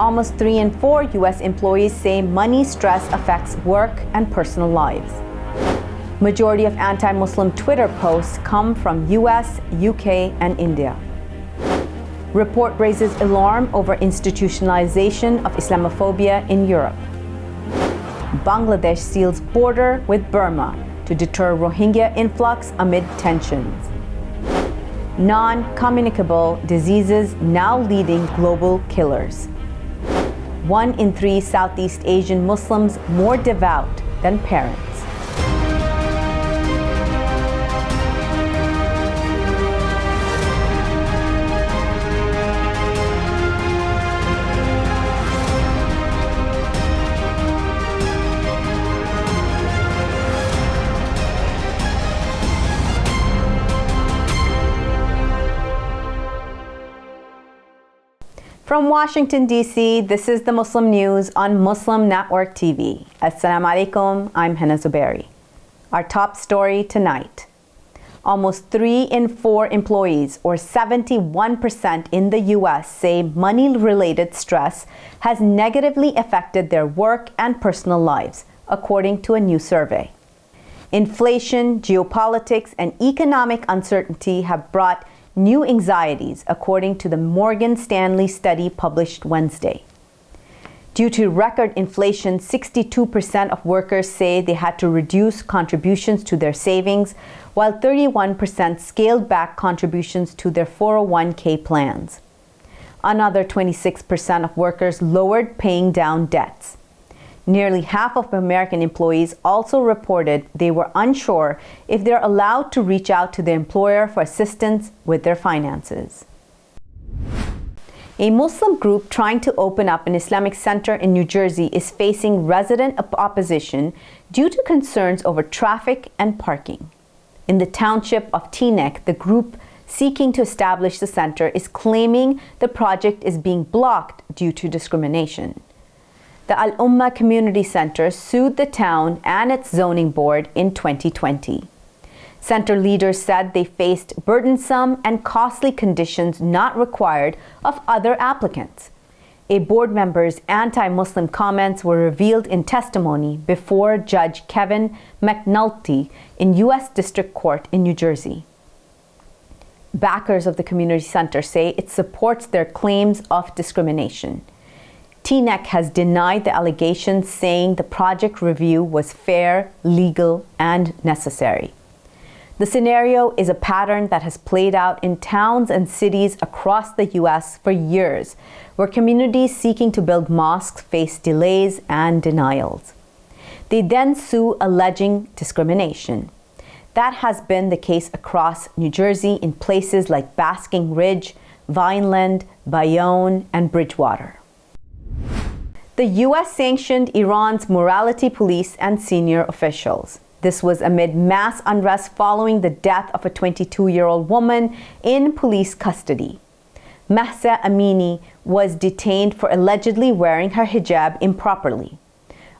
almost 3 in 4 U.S. employees say money stress affects work and personal lives. Majority of anti-Muslim Twitter posts come from US, UK, and India. Report raises alarm over institutionalization of Islamophobia in Europe. Bangladesh seals border with Burma to deter Rohingya influx amid tensions. Non-communicable diseases now leading global killers. 1 in 3 Southeast Asian Muslims more devout than parents. From Washington, D.C., this is the Muslim News on Muslim Network TV. Assalamu alaikum, I'm Hena Zuberi. Our top story tonight. Almost 3 in 4 employees, or 71% in the U.S., say money-related stress has negatively affected their work and personal lives, according to a new survey. Inflation, geopolitics, and economic uncertainty have brought new anxieties, according to the Morgan Stanley study published Wednesday. Due to record inflation, 62% of workers say they had to reduce contributions to their savings, while 31% scaled back contributions to their 401k plans. Another 26% of workers lowered paying down debts. Nearly half of American employees also reported they were unsure if they're allowed to reach out to their employer for assistance with their finances. A Muslim group trying to open up an Islamic center in New Jersey is facing resident opposition due to concerns over traffic and parking. In the township of Teaneck, the group seeking to establish the center is claiming the project is being blocked due to discrimination. The Al-Ummah Community Center sued the town and its zoning board in 2020. Center leaders said they faced burdensome and costly conditions not required of other applicants. A board member's anti-Muslim comments were revealed in testimony before Judge Kevin McNulty in U.S. District Court in New Jersey. Backers of the community center say it supports their claims of discrimination. Teaneck has denied the allegations, saying the project review was fair, legal, and necessary. The scenario is a pattern that has played out in towns and cities across the U.S. for years, where communities seeking to build mosques face delays and denials. They then sue, alleging discrimination. That has been the case across New Jersey in places like Basking Ridge, Vineland, Bayonne, and Bridgewater. The U.S. sanctioned Iran's morality police and senior officials. This was amid mass unrest following the death of a 22-year-old woman in police custody. Mahsa Amini was detained for allegedly wearing her hijab improperly.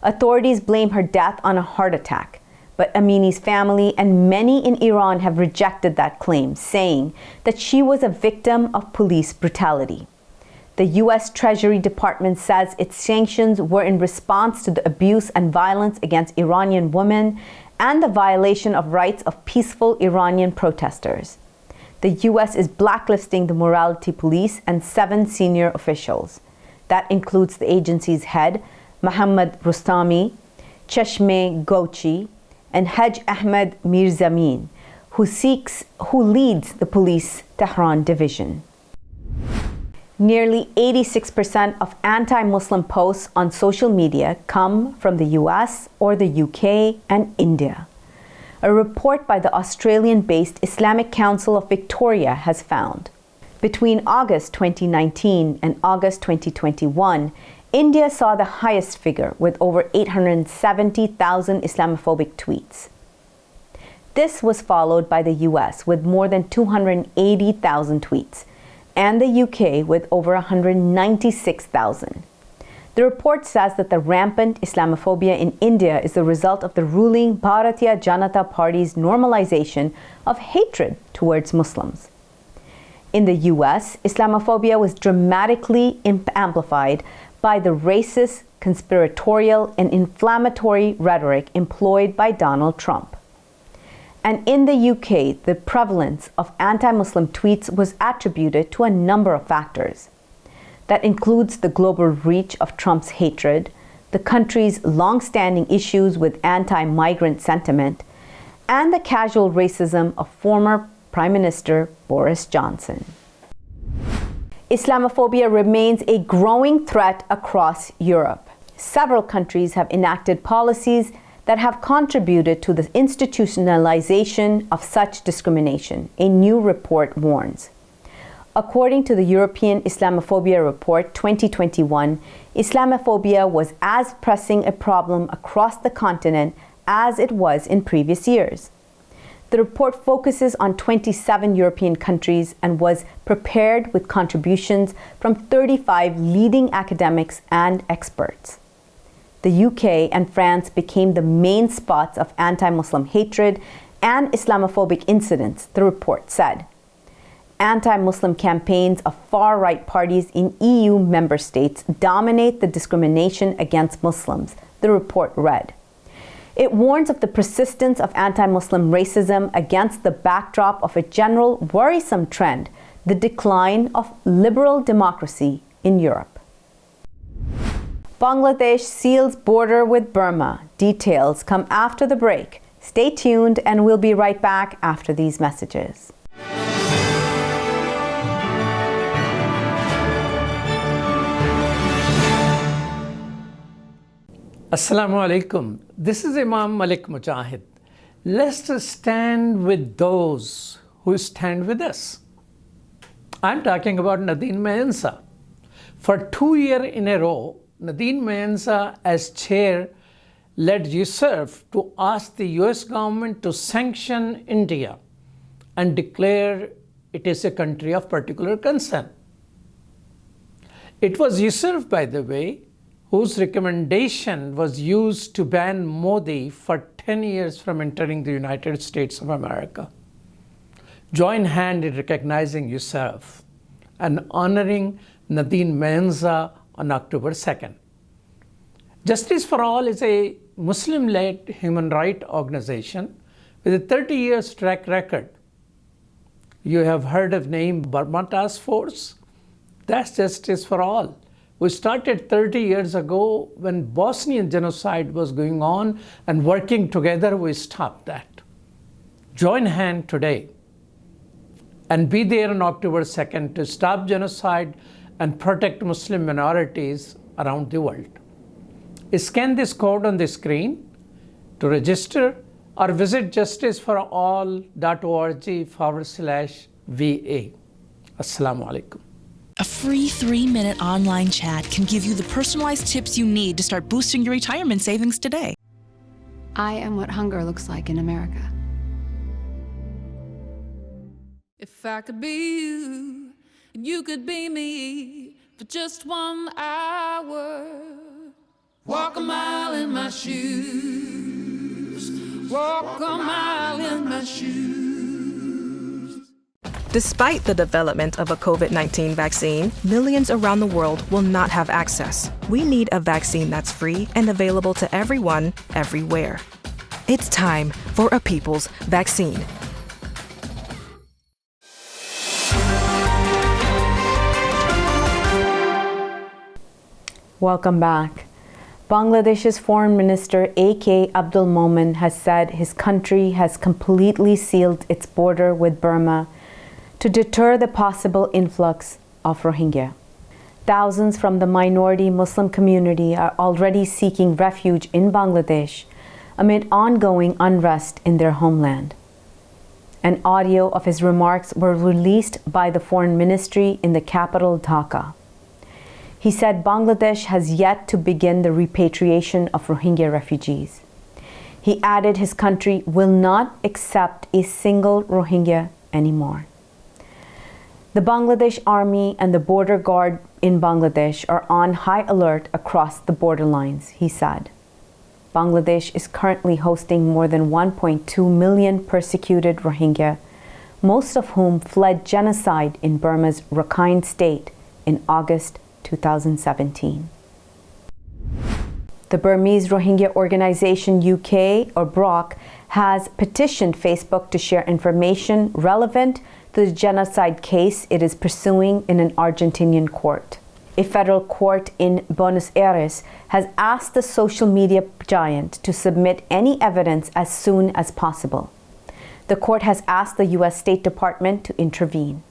Authorities blame her death on a heart attack, but Amini's family and many in Iran have rejected that claim, saying that she was a victim of police brutality. The U.S. Treasury Department says its sanctions were in response to the abuse and violence against Iranian women and the violation of rights of peaceful Iranian protesters. The U.S. is blacklisting the morality police and 7 senior officials. That includes the agency's head, Mohammad Rostami, Cheshme Ghochi, and Haj Ahmed Mirzamin, who leads the police Tehran division. Nearly 86% of anti-Muslim posts on social media come from the US or the UK and India. A report by the Australian-based Islamic Council of Victoria has found. Between August 2019 and August 2021, India saw the highest figure with over 870,000 Islamophobic tweets. This was followed by the US with more than 280,000 tweets, and the UK with over 196,000. The report says that the rampant Islamophobia in India is the result of the ruling Bharatiya Janata Party's normalization of hatred towards Muslims. In the US, Islamophobia was dramatically amplified by the racist, conspiratorial, and inflammatory rhetoric employed by Donald Trump. And in the UK, the prevalence of anti-Muslim tweets was attributed to a number of factors. That includes the global reach of Trump's hatred, the country's long-standing issues with anti-migrant sentiment, and the casual racism of former Prime Minister Boris Johnson. Islamophobia remains a growing threat across Europe. Several countries have enacted policies that have contributed to the institutionalization of such discrimination, a new report warns. According to the European Islamophobia Report 2021, Islamophobia was as pressing a problem across the continent as it was in previous years. The report focuses on 27 European countries and was prepared with contributions from 35 leading academics and experts. The UK and France became the main spots of anti-Muslim hatred and Islamophobic incidents, the report said. Anti-Muslim campaigns of far-right parties in EU member states dominate the discrimination against Muslims, the report read. It warns of the persistence of anti-Muslim racism against the backdrop of a general worrisome trend, the decline of liberal democracy in Europe. Bangladesh seals border with Burma. Details come after the break. Stay tuned and we'll be right back after these messages. Assalamu alaikum. This is Imam Malik Mujahid. Let's stand with those who stand with us. I'm talking about Nadine Mahsa. For 2 years in a row, Nadine Mahsa as chair led USCIRF to ask the US government to sanction India and declare it is a country of particular concern. It was USCIRF, by the way, whose recommendation was used to ban Modi for 10 years from entering the United States of America. Join hand in recognizing USCIRF and honoring Nadine Mahsa on October 2nd. Justice for All is a Muslim-led human rights organization with a 30 years track record. You have heard of name Burma Task Force? That's Justice for All. We started 30 years ago when Bosnian genocide was going on, and working together we stopped that. Join hand today and be there on October 2nd to stop genocide and protect Muslim minorities around the world. Scan this code on the screen to register or visit justiceforall.org/VA. Assalamu alaikum. A free 3-minute online chat can give you the personalized tips you need to start boosting your retirement savings today. I am what hunger looks like in America. If I could be you, and you could be me for just 1 hour. Walk a mile in my shoes. Walk a mile in my shoes. Despite the development of a COVID-19 vaccine, millions around the world will not have access. We need a vaccine that's free and available to everyone, everywhere. It's time for a people's vaccine. Welcome back. Bangladesh's Foreign Minister A.K. Abdul Momen has said his country has completely sealed its border with Burma to deter the possible influx of Rohingya. Thousands from the minority Muslim community are already seeking refuge in Bangladesh amid ongoing unrest in their homeland. An audio of his remarks were released by the Foreign Ministry in the capital Dhaka. He said Bangladesh has yet to begin the repatriation of Rohingya refugees. He added his country will not accept a single Rohingya anymore. The Bangladesh Army and the Border Guard in Bangladesh are on high alert across the borderlines, he said. Bangladesh is currently hosting more than 1.2 million persecuted Rohingya, most of whom fled genocide in Burma's Rakhine state in August 2017. The Burmese Rohingya organization UK, or BROC, has petitioned Facebook to share information relevant to the genocide case it is pursuing in an Argentinian court. A federal court in Buenos Aires has asked the social media giant to submit any evidence as soon as possible. The court has asked the U.S. State Department to intervene.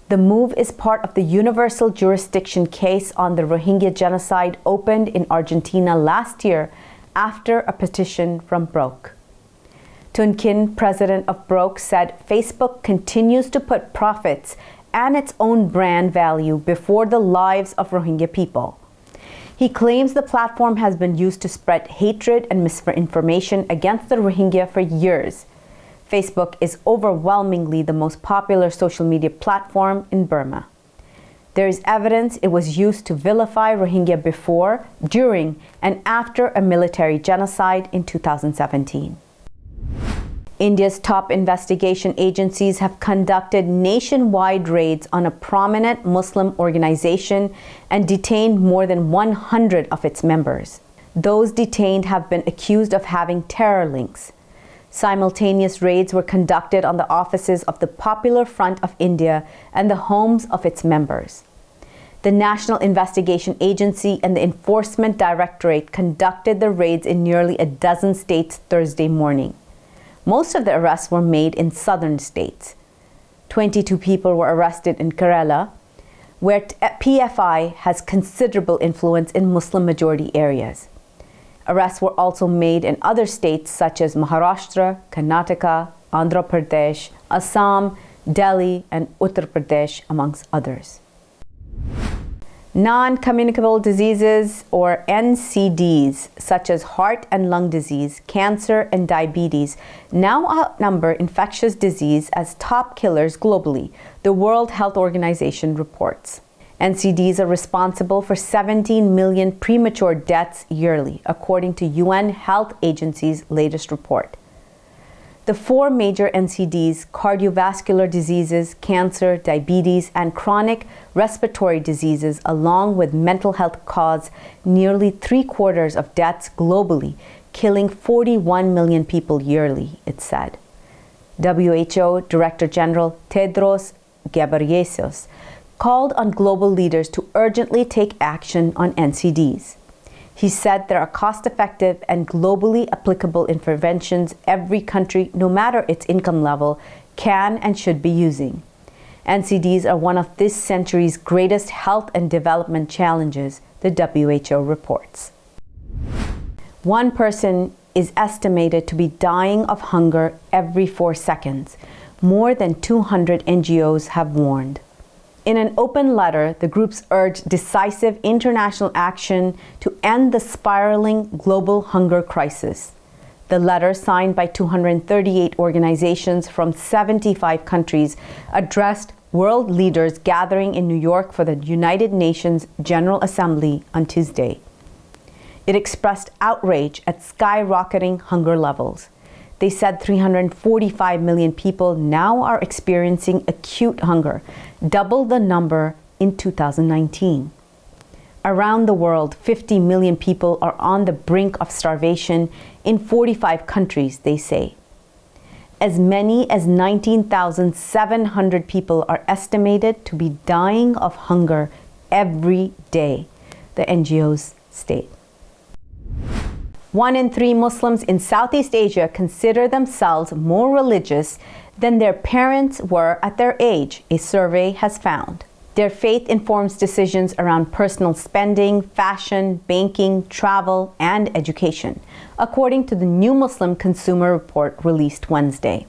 The move is part of the universal jurisdiction case on the Rohingya genocide opened in Argentina last year after a petition from BROC. Tun Kin, president of BROC, said Facebook continues to put profits and its own brand value before the lives of Rohingya people. He claims the platform has been used to spread hatred and misinformation against the Rohingya for years. Facebook is overwhelmingly the most popular social media platform in Burma. There is evidence it was used to vilify Rohingya before, during, and after a military genocide in 2017. India's top investigation agencies have conducted nationwide raids on a prominent Muslim organization and detained more than 100 of its members. Those detained have been accused of having terror links. Simultaneous raids were conducted on the offices of the Popular Front of India and the homes of its members. The National Investigation Agency and the Enforcement Directorate conducted the raids in nearly a dozen states Thursday morning. Most of the arrests were made in southern states. 22 people were arrested in Kerala, where PFI has considerable influence in Muslim-majority areas. Arrests were also made in other states such as Maharashtra, Karnataka, Andhra Pradesh, Assam, Delhi, and Uttar Pradesh, amongst others. Non-communicable diseases, or NCDs, such as heart and lung disease, cancer, and diabetes, now outnumber infectious disease as top killers globally, the World Health Organization reports. NCDs are responsible for 17 million premature deaths yearly, according to UN Health Agency's latest report. The four major NCDs, cardiovascular diseases, cancer, diabetes, and chronic respiratory diseases, along with mental health, cause nearly 3/4 of deaths globally, killing 41 million people yearly, it said. WHO Director General Tedros Ghebreyesus called on global leaders to urgently take action on NCDs. He said there are cost-effective and globally applicable interventions every country, no matter its income level, can and should be using. NCDs are one of this century's greatest health and development challenges, the WHO reports. One person is estimated to be dying of hunger every 4 seconds. More than 200 NGOs have warned. In an open letter, the groups urged decisive international action to end the spiraling global hunger crisis. The letter, signed by 238 organizations from 75 countries, addressed world leaders gathering in New York for the United Nations General Assembly on Tuesday. It expressed outrage at skyrocketing hunger levels. They said 345 million people now are experiencing acute hunger, double the number in 2019. Around the world, 50 million people are on the brink of starvation in 45 countries, they say. As many as 19,700 people are estimated to be dying of hunger every day, the NGOs state. 1 in 3 Muslims in Southeast Asia consider themselves more religious than their parents were at their age, a survey has found. Their faith informs decisions around personal spending, fashion, banking, travel, and education, according to the New Muslim Consumer Report released Wednesday.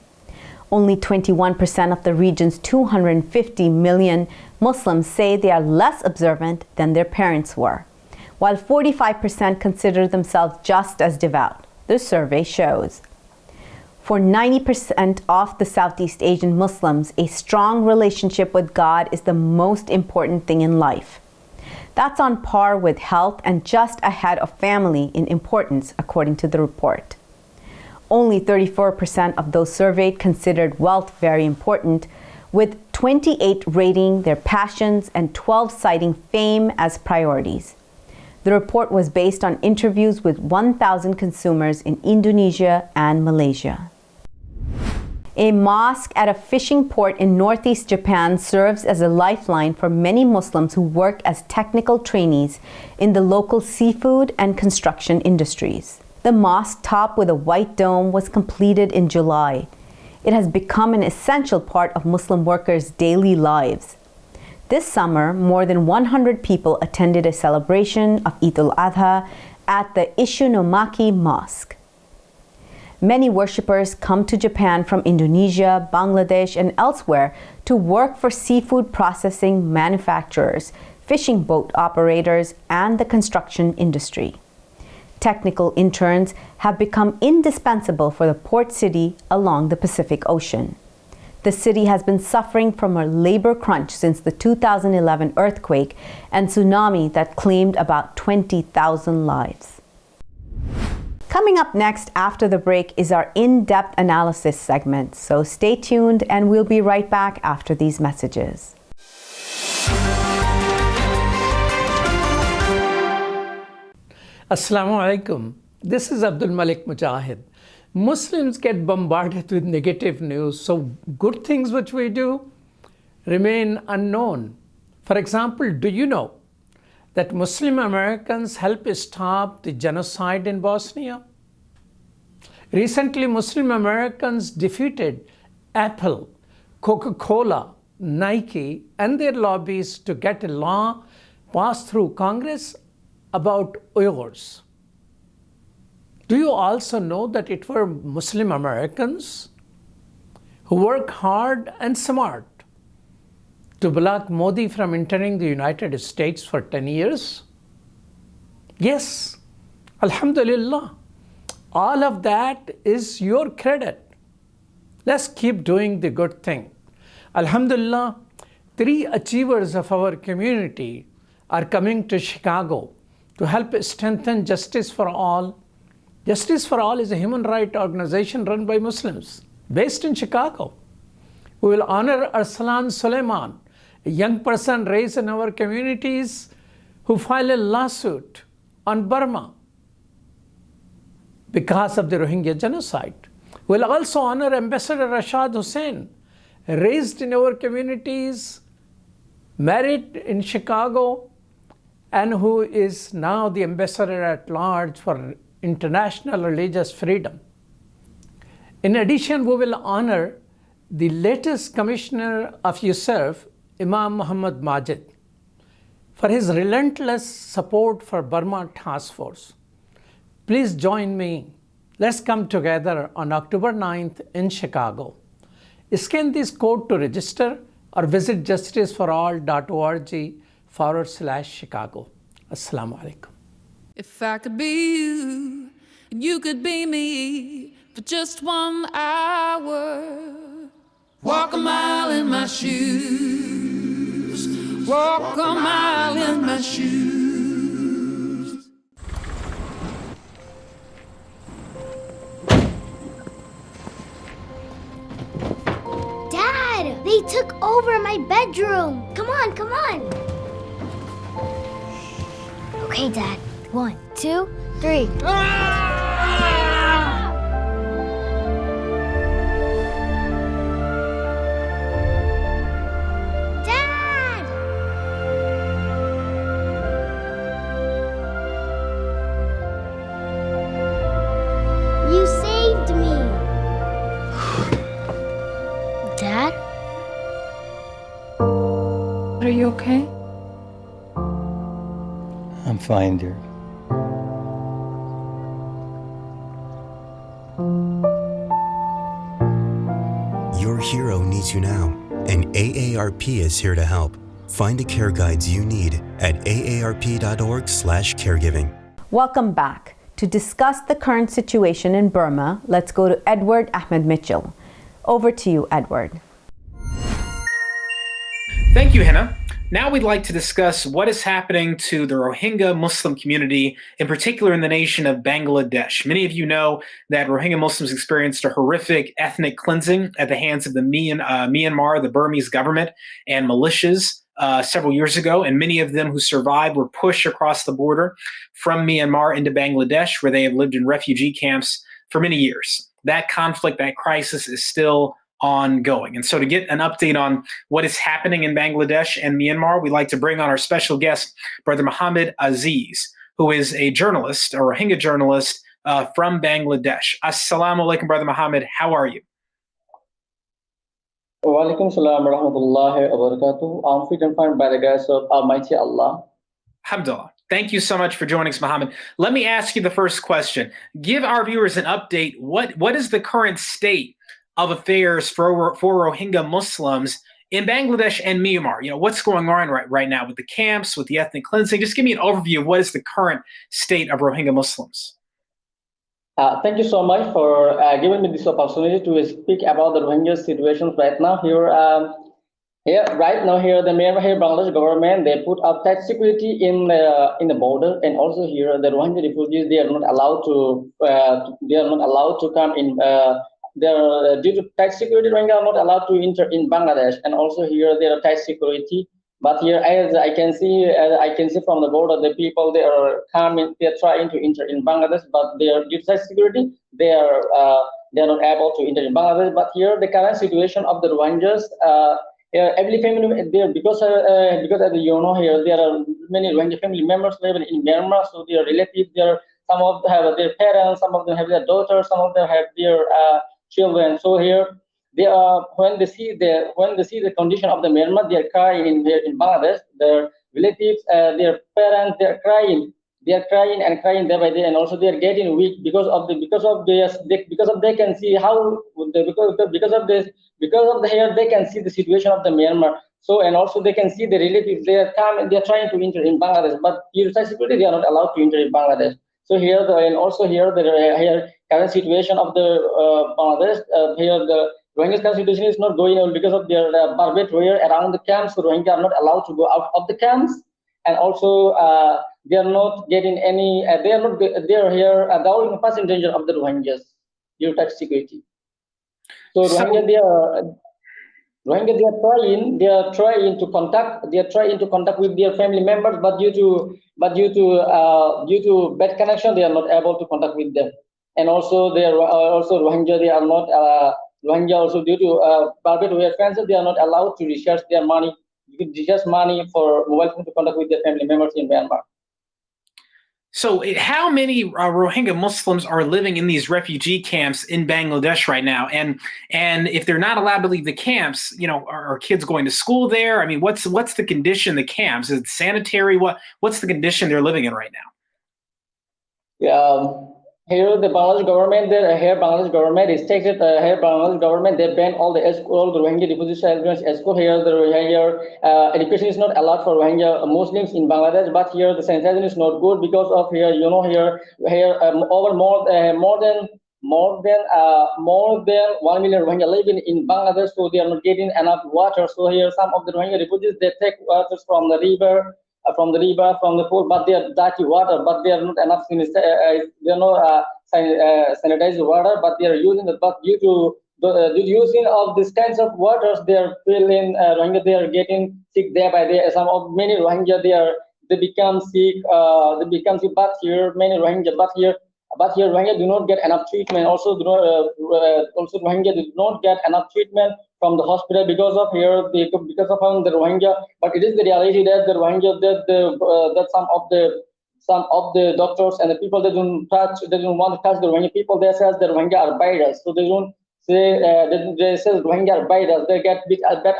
Only 21% of the region's 250 million Muslims say they are less observant than their parents were, while 45% consider themselves just as devout, the survey shows. For 90% of the Southeast Asian Muslims, a strong relationship with God is the most important thing in life. That's on par with health and just ahead of family in importance, according to the report. Only 34% of those surveyed considered wealth very important, with 28 rating their passions and 12 citing fame as priorities. The report was based on interviews with 1,000 consumers in Indonesia and Malaysia. A mosque at a fishing port in northeast Japan serves as a lifeline for many Muslims who work as technical trainees in the local seafood and construction industries. The mosque, topped with a white dome, was completed in July. It has become an essential part of Muslim workers' daily lives. This summer, more than 100 people attended a celebration of Eid al-Adha at the Ishinomaki Mosque. Many worshippers come to Japan from Indonesia, Bangladesh, and elsewhere to work for seafood processing manufacturers, fishing boat operators, and the construction industry. Technical interns have become indispensable for the port city along the Pacific Ocean. The city has been suffering from a labor crunch since the 2011 earthquake and tsunami that claimed about 20,000 lives. Coming up next after the break is our in-depth analysis segment, so stay tuned and we'll be right back after these messages. Assalamu alaikum. This is Abdul Malik Mujahid. Muslims get bombarded with negative news, so good things which we do remain unknown. For example, do you know that Muslim Americans helped stop the genocide in Bosnia? Recently, Muslim Americans defeated Apple, Coca-Cola, Nike, and their lobbies to get a law passed through Congress about Uyghurs. Do you also know that it were Muslim Americans who work hard and smart to block Modi from entering the United States for 10 years? Yes, Alhamdulillah. All of that is your credit. Let's keep doing the good thing. Alhamdulillah, 3 achievers of our community are coming to Chicago to help strengthen Justice for All. Justice for All is a human rights organization run by Muslims based in Chicago. We will honor Arsalan Suleiman, a young person raised in our communities who filed a lawsuit on Burma because of the Rohingya genocide. We will also honor Ambassador Rashad Hussain, raised in our communities, married in Chicago, and who is now the ambassador at large for international religious freedom. In addition, we will honor the latest commissioner of USERF, Imam Muhammad Majid, for his relentless support for Burma Task Force. Please join me. Let's come together on October 9th in Chicago. Scan this code to register or visit justiceforall.org/Chicago. Assalamu alaikum. If I could be you, and you could be me for just 1 hour, walk a mile in my shoes, walk a mile in my shoes. Dad, they took over my bedroom. Come on, come on. Okay, Dad. 1, 2, 3. Dad! You saved me. Dad? Are you okay? I'm fine, dear. Your hero needs you now, and AARP is here to help. Find the care guides you need at aarp.org/caregiving. Welcome back. To discuss the current situation in Burma, let's go to Edward Ahmed Mitchell. Over to you, Edward. Thank you, Hena. Now we'd like to discuss what is happening to the Rohingya Muslim community, in particular in the nation of Bangladesh. Many of you know that Rohingya Muslims experienced a horrific ethnic cleansing at the hands of the Myanmar, the Burmese government, and militias several years ago, and many of them who survived were pushed across the border from Myanmar into Bangladesh, where they have lived in refugee camps for many years. That conflict, that crisis is still ongoing. And so to get an update on what is happening in Bangladesh and Myanmar, we'd like to bring on our special guest, Brother Muhammad Aziz, who is a journalist, a Rohingya journalist from Bangladesh. Assalamu alaikum, Brother Muhammad. How are you? Wa alaikum salam wa rahmatullahi wa barakatuh. I'm fit and fine by the grace of Almighty Allah. Alhamdulillah. Thank you so much for joining us, Muhammad. Let me ask you the first question. Give our viewers an update. What is the current state of affairs for Rohingya Muslims in Bangladesh and Myanmar? You know, what's going on right now with the camps, with the ethnic cleansing? Just give me an overview of what is the current state of Rohingya Muslims. Thank you so much for giving me this opportunity to speak about the Rohingya situation right now. Right now, the Myanmar Bangladesh government, they put up tight security in the border, and also here the Rohingya refugees, they are not allowed to come in. Due to tight security, Rohingya are not allowed to enter in Bangladesh, and also here there are tight security. But here, as I can see from the border, the people, they are coming, they are trying to enter in Bangladesh, but they are due to tight security, they are not able to enter in Bangladesh. But here, the current situation of the Rohingyas, every family there, because as you know, here there are many Rohingya family members living in Myanmar, so their relatives, some of them have their parents, some of them have their daughters, some of them have their children. So here, they are when they see the condition of the Myanmar, they are crying in Bangladesh. Their relatives, their parents, they are crying and crying day by day, and also they are getting weak because they can see how here they can see the situation of the Myanmar. So, and also they can see the relatives, they are trying to enter in Bangladesh, but due to security they are not allowed to enter in Bangladesh. So here the current situation of the Bangladesh, here the Rohingya's current situation is not going on because of their barbaric warrior around the camps. So Rohingya are not allowed to go out of the camps, and also they are not getting any. They are here. The only person in danger of the Rohingyas due to security. So Rohingya, they are trying to contact with their family members, but due to bad connection, they are not able to contact with them. And also they are Rohingya, they are not Rohingya also due to barbaric warrior cancer, they are not allowed to recharge their money for mobile phone to contact with their family members in Myanmar. So how many Rohingya Muslims are living in these refugee camps in Bangladesh right now? And if they're not allowed to leave the camps, you know, are kids going to school there? I mean, what's the condition, the camps? Is it sanitary? What's the condition they're living in right now? Yeah. Here, the Bangladesh government, they ban all the Rohingya refugees at school. Here, the Rohingya education is not allowed for Rohingya Muslims in Bangladesh. But here, the sanitation is not good because of here, you know, over more than 1 million Rohingya living in Bangladesh, so they are not getting enough water. So here, some of the Rohingya refugees, they take water from the river, from the pool, but they are dirty water, but they are not enough. They are not sanitized water, but they are using the. But due to the using of these kinds of waters, they are feeling Rohingya. They are getting sick day by day. Many Rohingya they become sick. But here many Rohingya, Rohingya do not get enough treatment. Also Rohingya do not get enough treatment from the hospital because of the Rohingya. But it is the reality that the Rohingya, that some of the doctors and the people, they don't want to touch the Rohingya people. They say the Rohingya are virus, so they don't say they say Rohingya are virus. They get bad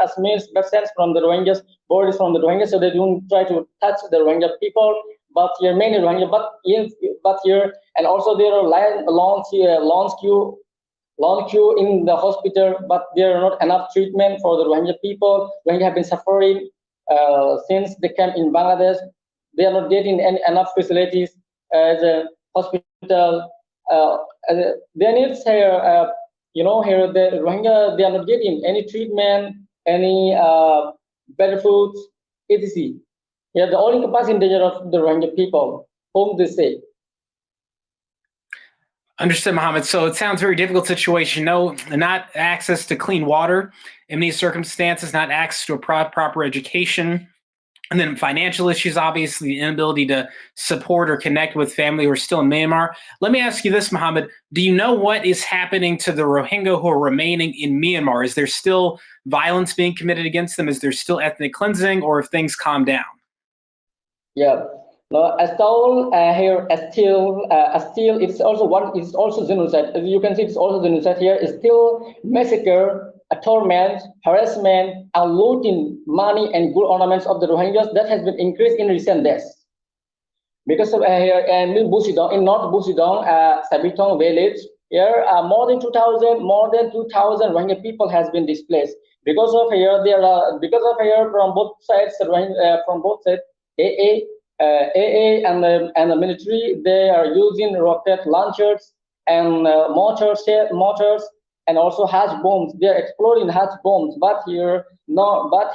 sense from the Rohingyas, bodies from the Rohingya, so they don't try to touch the Rohingya people. But here many Rohingya, and also there are long queue in the hospital, but there are not enough treatment for the Rohingya people. Rohingya have been suffering since they came in Bangladesh. They are not getting enough facilities as a hospital. They need here, here the Rohingya, they are not getting any treatment, any better foods, etc. Yeah, the only capacity in danger of the Rohingya people, whom they say. Understood, Mohammed. So it sounds very difficult situation. No, not access to clean water in many circumstances, not access to a proper education, and then financial issues, obviously, the inability to support or connect with family who are still in Myanmar. Let me ask you this, Mohammed. Do you know what is happening to the Rohingya who are remaining in Myanmar? Is there still violence being committed against them? Is there still ethnic cleansing, or have things calmed down? Yeah. No, still here, still, it's also one. It's also genocide. As you can see, it's also genocide here. It's still massacre, torment, harassment, and looting money and good ornaments of the Rohingyas that has been increased in recent days. Because of here in Busidong, in North Busidong, Sabitong village, here more than 2,000 Rohingya people has been displaced. Because of here, from both sides, AA and the military, they are using rocket launchers and mortars and also hatch bombs. They are exploding hatch bombs, but here but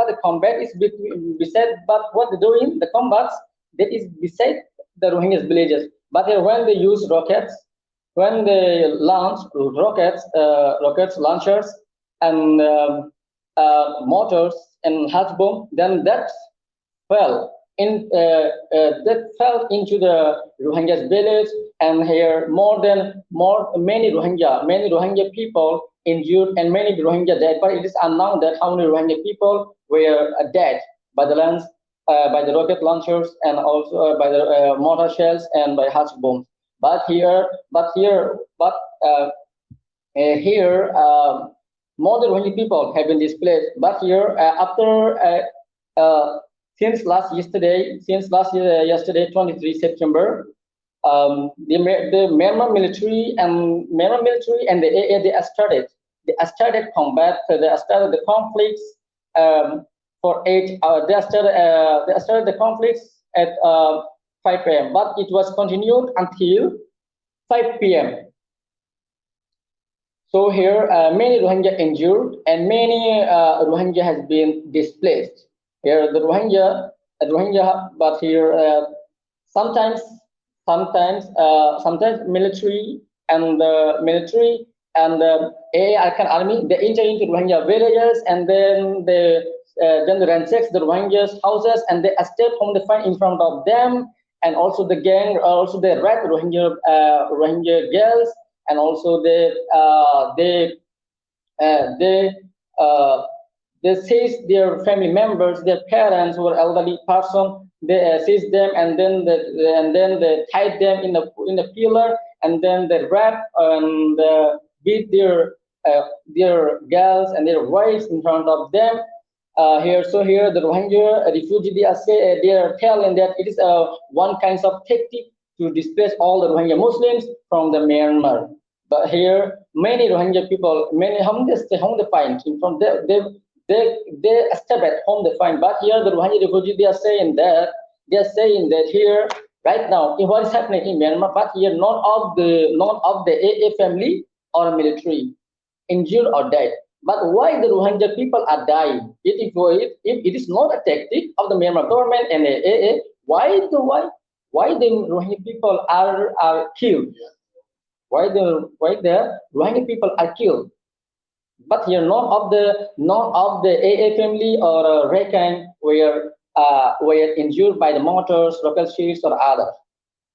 the combat is beside. But what they're doing, the combats that is beside the Rohingyas villages. But when they use rockets, when they launch rockets launchers and mortars and hatch bomb, then that fell into the Rohingyas village, and here many Rohingya people injured and many Rohingya dead. But it is unknown that how many Rohingya people were dead by the by the rocket launchers and also by the mortar shells and by hatch bombs. But here, more than 20 people have been displaced. But here, since yesterday, 23 September, the Myanmar military and the AA, they started combat. They started the conflicts for 8 hours. They started the conflicts at 5 p.m. But it was continued until 5 p.m. So here, many Rohingya injured and many Rohingya has been displaced. Here, the Rohingya, but here sometimes military and the Arkan army, they enter into Rohingya villages, and then they ransack the Rohingyas' houses, and they escape from the fight in front of them, and also the gang, also they rape Rohingya girls. And also they seize their family members, their parents who are elderly person. They seize them, and then they tie them in a pillar, and then they rape and beat their girls and their wives in front of them. Here the Rohingya refugee, they are telling that it is one kind of tactic to displace all the Rohingya Muslims from the Myanmar. But here, many Rohingya people, home they find from there, they step at home they find. But here, the Rohingya refugees, they are saying that here right now, what is happening in Myanmar, but here none of the AA family or military injured or dead. But why the Rohingya people are dying? If it is not a tactic of the Myanmar government and the AA, why the Rohingya people are killed? Why the Rohingya people are killed? But here, none of the AA family or Rakhine were injured by the mortars, rocket shields, or others.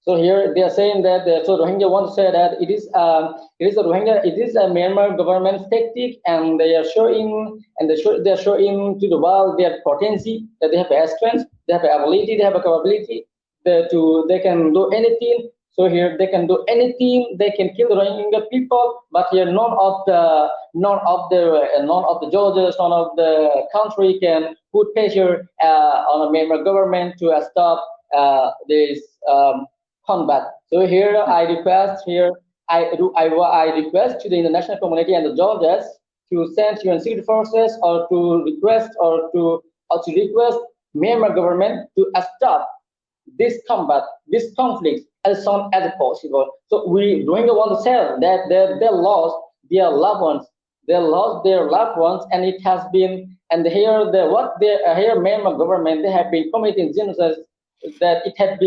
So here they are saying that Rohingya want to say that it is a Myanmar government's tactic, and they are showing to the world their potency, that they have strength, they have ability, they have a capability they can do anything. So here they can do anything. They can kill the Rohingya people. But here none of the judges, none of the country can put pressure on the Myanmar government to stop this combat. So here I request to the international community and the judges to send UN security forces or to request Myanmar government to stop this combat, this conflict as soon as possible. So Rohingya want to say that they lost their loved ones, and it has been, and here Myanmar government, they have been committing genocide that it has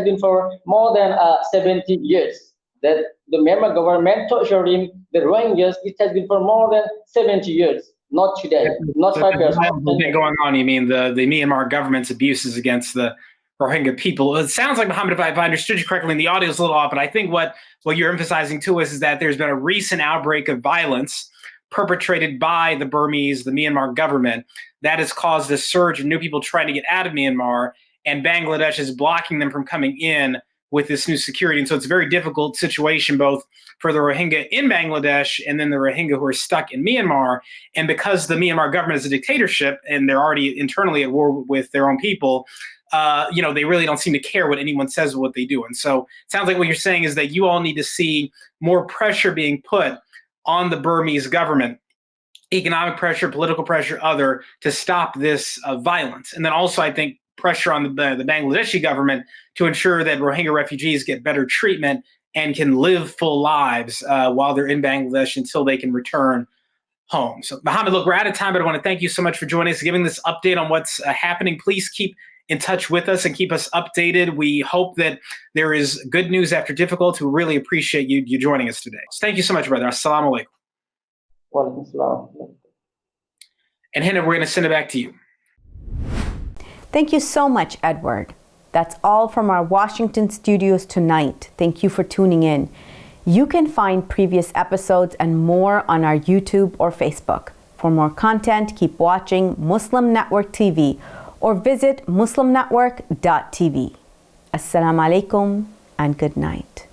been for more than 70 years that the Myanmar government torturing the Rohingyas. It has been for more than 70 years, not today, not So 5 years. been going on. You mean the Myanmar government's abuses against the Rohingya people? It sounds like, Mohammed, if I understood you correctly, and the audio is a little off, but I think what you're emphasizing to us is that there's been a recent outbreak of violence perpetrated by the Burmese, the Myanmar government, that has caused a surge of new people trying to get out of Myanmar, and Bangladesh is blocking them from coming in with this new security. And so it's a very difficult situation, both for the Rohingya in Bangladesh and then the Rohingya who are stuck in Myanmar. And because the Myanmar government is a dictatorship and they're already internally at war with their own people, they really don't seem to care what anyone says or what they do. And so it sounds like what you're saying is that you all need to see more pressure being put on the Burmese government, economic pressure, political pressure, other, to stop this violence. And then also, I think, pressure on the Bangladeshi government to ensure that Rohingya refugees get better treatment and can live full lives while they're in Bangladesh until they can return home. So, Mohammed, look, we're out of time, but I want to thank you so much for joining us, giving this update on what's happening. Please keep in touch with us and keep us updated. We hope that there is good news after difficult. We really appreciate you joining us today. So thank you so much, brother. Assalamu alaikum. Wa alaikum assalam. And Hena, we're going to send it back to you. Thank you so much, Edward. That's all from our Washington studios tonight. Thank you for tuning in. You can find previous episodes and more on our YouTube or Facebook. For more content, keep watching Muslim Network TV or visit muslimnetwork.tv. Assalamu alaikum and good night.